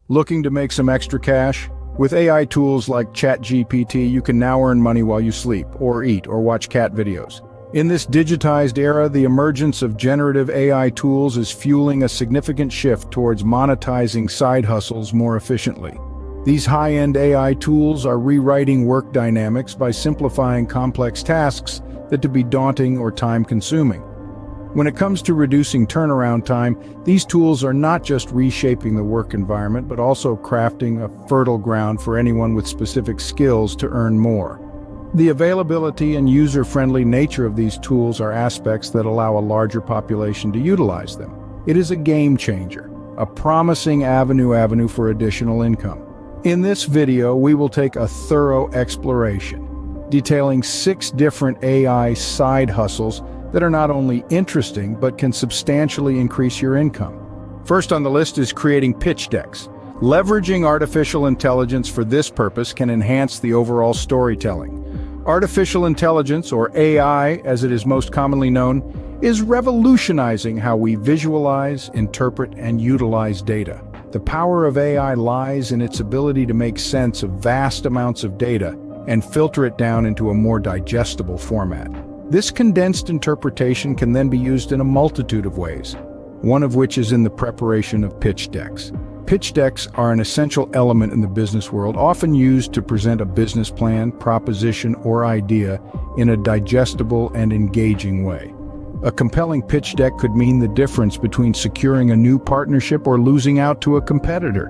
Looking to make some extra cash? With AI tools like ChatGPT, you can now earn money while you sleep, or eat, or watch cat videos. In this digitized era, the emergence of generative AI tools is fueling a significant shift towards monetizing side hustles more efficiently. These high-end AI tools are rewriting work dynamics by simplifying complex tasks that could be daunting or time-consuming. When it comes to reducing turnaround time, these tools are not just reshaping the work environment, but also crafting a fertile ground for anyone with specific skills to earn more. The availability and user-friendly nature of these tools are aspects that allow a larger population to utilize them. It is a game changer, a promising avenue for additional income. In this video, we will take a thorough exploration, detailing 6 different AI side hustles that are not only interesting, but can substantially increase your income. First on the list is creating pitch decks. Leveraging artificial intelligence for this purpose can enhance the overall storytelling. Artificial intelligence, or AI as it is most commonly known, is revolutionizing how we visualize, interpret, and utilize data. The power of AI lies in its ability to make sense of vast amounts of data and filter it down into a more digestible format. This condensed interpretation can then be used in a multitude of ways, one of which is in the preparation of pitch decks. Pitch decks are an essential element in the business world, often used to present a business plan, proposition, or idea in a digestible and engaging way. A compelling pitch deck could mean the difference between securing a new partnership or losing out to a competitor.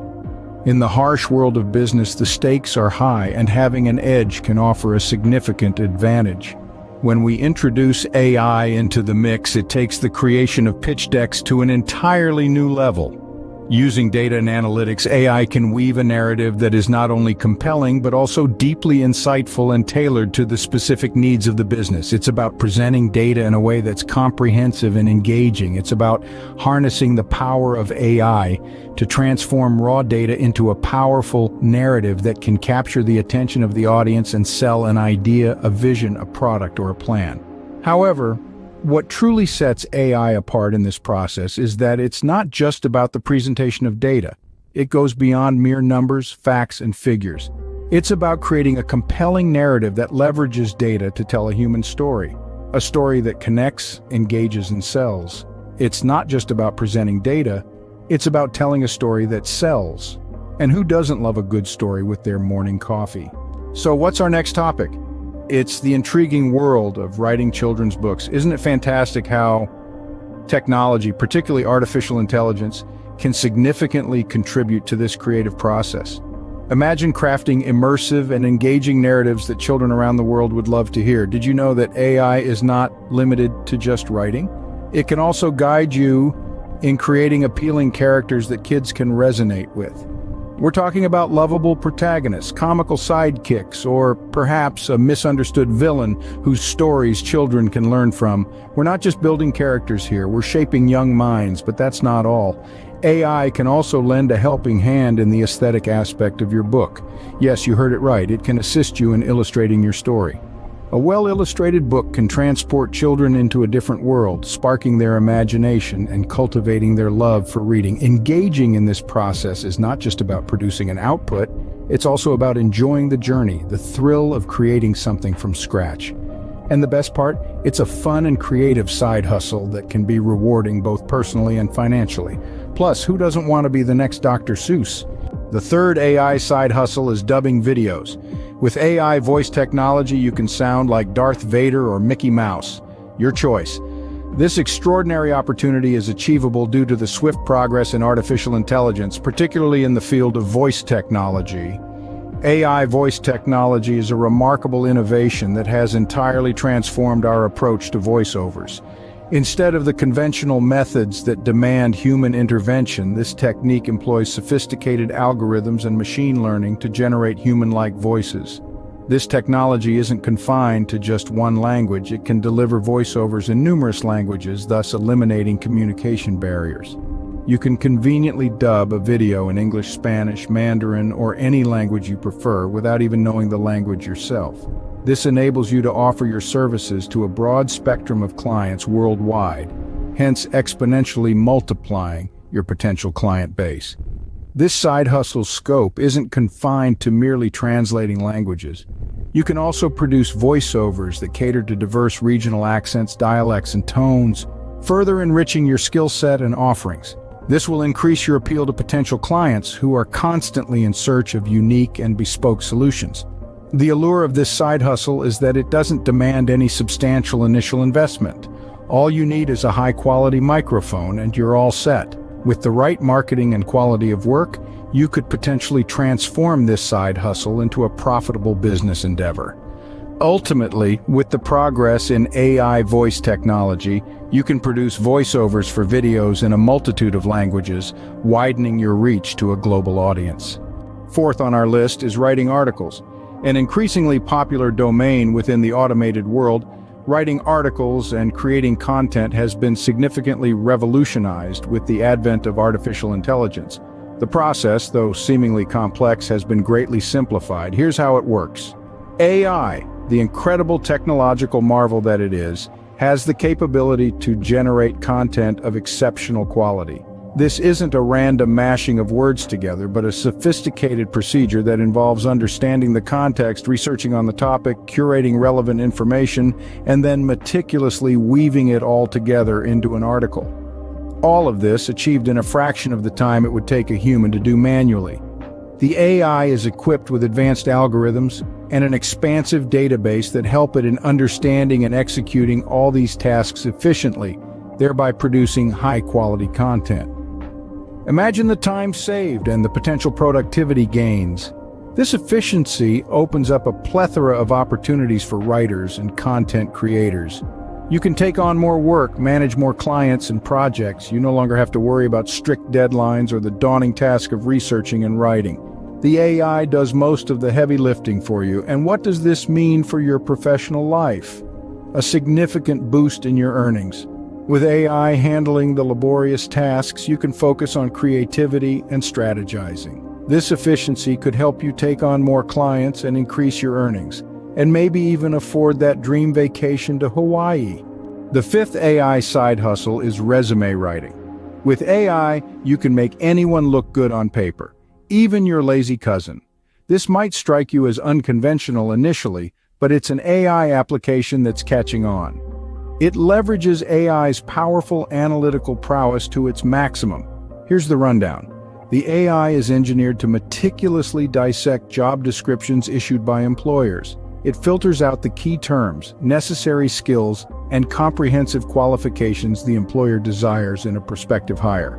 In the harsh world of business, the stakes are high, and having an edge can offer a significant advantage. When we introduce AI into the mix, it takes the creation of pitch decks to an entirely new level. Using data and analytics, AI can weave a narrative that is not only compelling, but also deeply insightful and tailored to the specific needs of the business. It's about presenting data in a way that's comprehensive and engaging. It's about harnessing the power of AI to transform raw data into a powerful narrative that can capture the attention of the audience and sell an idea, a vision, a product, or a plan. However, what truly sets AI apart in this process is that it's not just about the presentation of data. It goes beyond mere numbers, facts, and figures. It's about creating a compelling narrative that leverages data to tell a human story, a story that connects, engages, and sells. It's not just about presenting data, it's about telling a story that sells. And who doesn't love a good story with their morning coffee? So what's our next topic? It's the intriguing world of writing children's books. Isn't it fantastic how technology, particularly artificial intelligence, can significantly contribute to this creative process? Imagine crafting immersive and engaging narratives that children around the world would love to hear. Did you know that AI is not limited to just writing? It can also guide you in creating appealing characters that kids can resonate with. We're talking about lovable protagonists, comical sidekicks, or perhaps a misunderstood villain whose stories children can learn from. We're not just building characters here, we're shaping young minds, but that's not all. AI can also lend a helping hand in the aesthetic aspect of your book. Yes, you heard it right, it can assist you in illustrating your story. A well-illustrated book can transport children into a different world, sparking their imagination and cultivating their love for reading. Engaging in this process is not just about producing an output, it's also about enjoying the journey, the thrill of creating something from scratch. And the best part, it's a fun and creative side hustle that can be rewarding both personally and financially. Plus, who doesn't want to be the next Dr. Seuss? The third AI side hustle is dubbing videos. With AI voice technology, you can sound like Darth Vader or Mickey Mouse. Your choice. This extraordinary opportunity is achievable due to the swift progress in artificial intelligence, particularly in the field of voice technology. AI voice technology is a remarkable innovation that has entirely transformed our approach to voiceovers. Instead of the conventional methods that demand human intervention, this technique employs sophisticated algorithms and machine learning to generate human-like voices. This technology isn't confined to just one language. It can deliver voiceovers in numerous languages, thus eliminating communication barriers. You can conveniently dub a video in English, Spanish, Mandarin, or any language you prefer without even knowing the language yourself. This enables you to offer your services to a broad spectrum of clients worldwide, hence exponentially multiplying your potential client base. This side hustle's scope isn't confined to merely translating languages. You can also produce voiceovers that cater to diverse regional accents, dialects, and tones, further enriching your skill set and offerings. This will increase your appeal to potential clients who are constantly in search of unique and bespoke solutions. The allure of this side hustle is that it doesn't demand any substantial initial investment. All you need is a high-quality microphone and you're all set. With the right marketing and quality of work, you could potentially transform this side hustle into a profitable business endeavor. Ultimately, with the progress in AI voice technology, you can produce voiceovers for videos in a multitude of languages, widening your reach to a global audience. Fourth on our list is writing articles. An increasingly popular domain within the automated world, writing articles and creating content has been significantly revolutionized with the advent of artificial intelligence. The process, though seemingly complex, has been greatly simplified. Here's how it works. AI, the incredible technological marvel that it is, has the capability to generate content of exceptional quality. This isn't a random mashing of words together, but a sophisticated procedure that involves understanding the context, researching on the topic, curating relevant information, and then meticulously weaving it all together into an article. All of this achieved in a fraction of the time it would take a human to do manually. The AI is equipped with advanced algorithms and an expansive database that help it in understanding and executing all these tasks efficiently, thereby producing high-quality content. Imagine the time saved and the potential productivity gains. This efficiency opens up a plethora of opportunities for writers and content creators. You can take on more work, manage more clients and projects. You no longer have to worry about strict deadlines or the daunting task of researching and writing. The AI does most of the heavy lifting for you. And what does this mean for your professional life? A significant boost in your earnings. With AI handling the laborious tasks, you can focus on creativity and strategizing. This efficiency could help you take on more clients and increase your earnings, and maybe even afford that dream vacation to Hawaii. The fifth AI side hustle is resume writing. With AI, you can make anyone look good on paper, even your lazy cousin. This might strike you as unconventional initially, but it's an AI application that's catching on. It leverages AI's powerful analytical prowess to its maximum. Here's the rundown. The AI is engineered to meticulously dissect job descriptions issued by employers. It filters out the key terms, necessary skills, and comprehensive qualifications the employer desires in a prospective hire.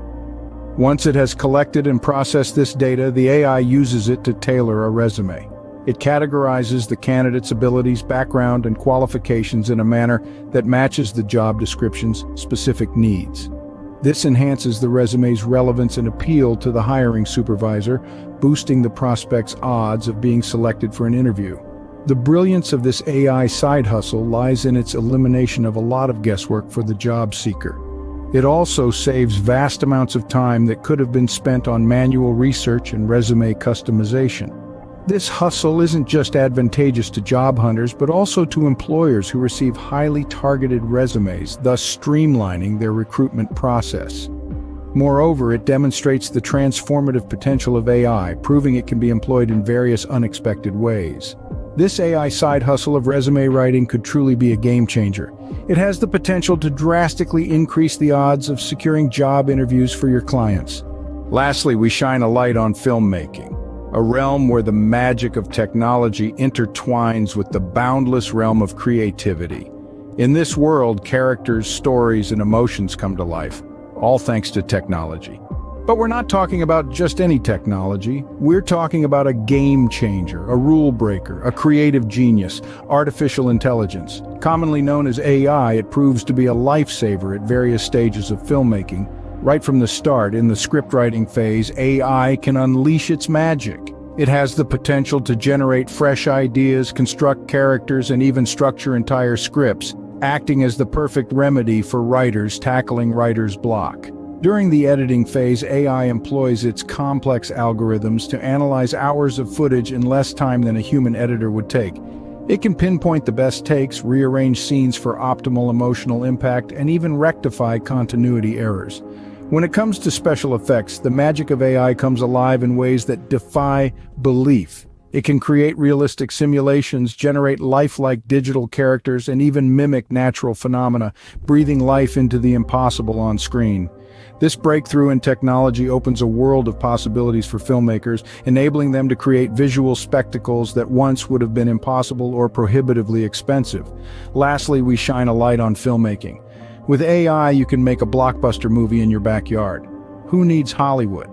Once it has collected and processed this data, the AI uses it to tailor a resume. It categorizes the candidate's abilities, background, and qualifications in a manner that matches the job description's specific needs. This enhances the resume's relevance and appeal to the hiring supervisor, boosting the prospect's odds of being selected for an interview. The brilliance of this AI side hustle lies in its elimination of a lot of guesswork for the job seeker. It also saves vast amounts of time that could have been spent on manual research and resume customization. This hustle isn't just advantageous to job hunters, but also to employers who receive highly targeted resumes, thus streamlining their recruitment process. Moreover, it demonstrates the transformative potential of AI, proving it can be employed in various unexpected ways. This AI side hustle of resume writing could truly be a game changer. It has the potential to drastically increase the odds of securing job interviews for your clients. Lastly, we shine a light on filmmaking, a realm where the magic of technology intertwines with the boundless realm of creativity. In this world, characters, stories, and emotions come to life, all thanks to technology. But we're not talking about just any technology. We're talking about a game changer, a rule breaker, a creative genius, artificial intelligence. Commonly known as AI, it proves to be a lifesaver at various stages of filmmaking. Right from the start, in the scriptwriting phase, AI can unleash its magic. It has the potential to generate fresh ideas, construct characters, and even structure entire scripts, acting as the perfect remedy for writers tackling writer's block. During the editing phase, AI employs its complex algorithms to analyze hours of footage in less time than a human editor would take. It can pinpoint the best takes, rearrange scenes for optimal emotional impact, and even rectify continuity errors. When it comes to special effects, the magic of AI comes alive in ways that defy belief. It can create realistic simulations, generate lifelike digital characters, and even mimic natural phenomena, breathing life into the impossible on screen. This breakthrough in technology opens a world of possibilities for filmmakers, enabling them to create visual spectacles that once would have been impossible or prohibitively expensive. Lastly, we shine a light on filmmaking. With AI, you can make a blockbuster movie in your backyard. Who needs Hollywood?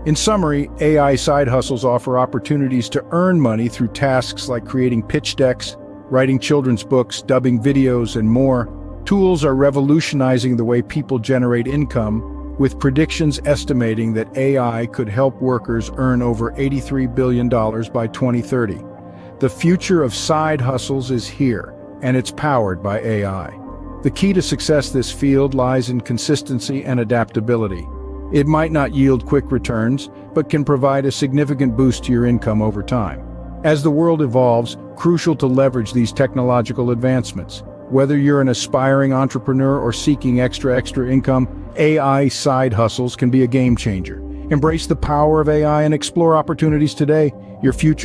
In summary, AI side hustles offer opportunities to earn money through tasks like creating pitch decks, writing children's books, dubbing videos, and more. Tools are revolutionizing the way people generate income, with predictions estimating that AI could help workers earn over $83 billion by 2030. The future of side hustles is here, and it's powered by AI. The key to success in this field lies in consistency and adaptability. It might not yield quick returns, but can provide a significant boost to your income over time. As the world evolves, crucial to leverage these technological advancements. Whether you're an aspiring entrepreneur or seeking extra income, AI side hustles can be a game changer. Embrace the power of AI and explore opportunities today. Your future